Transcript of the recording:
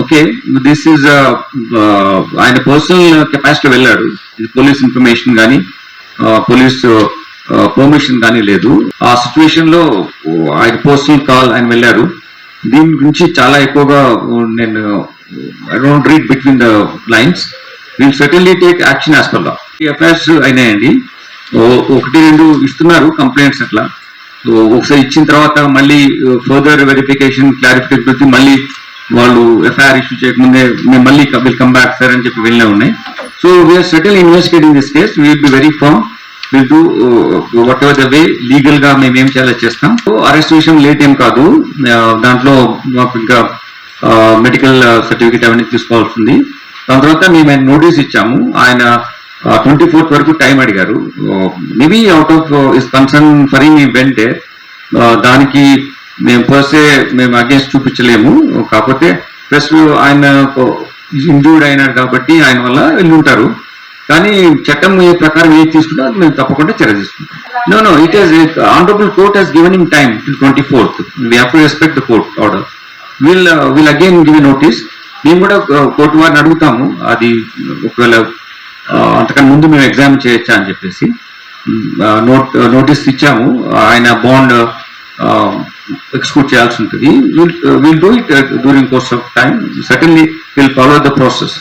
Okay, this is ఆయన personal capacity వెళ్ళాడు. Police information కానీ పోలీస్ పర్మిషన్ కానీ లేదు. ఆ సిచ్యువేషన్ లో ఆయన పర్సనల్ కాల్ ఆయన వెళ్ళారు. దీని గురించి చాలా ఎక్కువగా నేను I don't read between the lines. Will certainly take action as per law. FIRs అయినాయండి, ఒకటి రెండు ఇస్తున్నారు కంప్లైంట్స్ అట్లా. ఒకసారి ఇచ్చిన తర్వాత మళ్ళీ ఫర్దర్ వెరిఫికేషన్ క్లారిఫికేషన్ మళ్ళీ వాళ్ళు ఎఫ్ఐఆర్ ఇష్యూ చేయకముందే మేము మళ్ళీ విల్ కమ్ బ్యాక్ సార్ అని చెప్పి వెళ్ళినా ఉన్నాయి. So we are settle investigating this case. Will be very firm, will do whatever the way legal గా మేము ఏం చేయాలో చేస్తాం. అరెస్ట్ విషయం లేట్ ఏం కాదు, దాంట్లో మాకు ఇంకా మెడికల్ సర్టిఫికేట్ అవన్నీ తీసుకోవాల్సింది. దాని తర్వాత మేము ఆయన నోటీస్ ఇచ్చాము. ఆయన 24th వరకు టైం అడిగారు. Maybe out of is concern for me వెంటే దానికి మేము పర్సే మేము అగేన్స్ట్ చూపించలేము. కాకపోతే ప్లస్ ఆయన ఇంజూర్డ్ అయినాడు కాబట్టి ఆయన వల్ల వెళ్ళి ఉంటారు. కానీ చట్టం ప్రకారం ఏది తీసుకుంటే అది మేము తప్పకుండా చర్య తీసుకుంటాం. No it is honourable court has given him time till 24th. We have to respect the court order. Will again give a notice. మేము కూడా కోర్టు వారిని అడుగుతాము, అది ఒకవేళ అంతకన్నా ముందు మేము ఎగ్జామిన్ చేయొచ్చా అని చెప్పేసి నోటీస్ ఇచ్చాము. ఆయన బాండ్ ఎక్స్క్యూట్ చేయాల్సి ఉంటుంది. Will do it during course of time. Certainly will follow the process.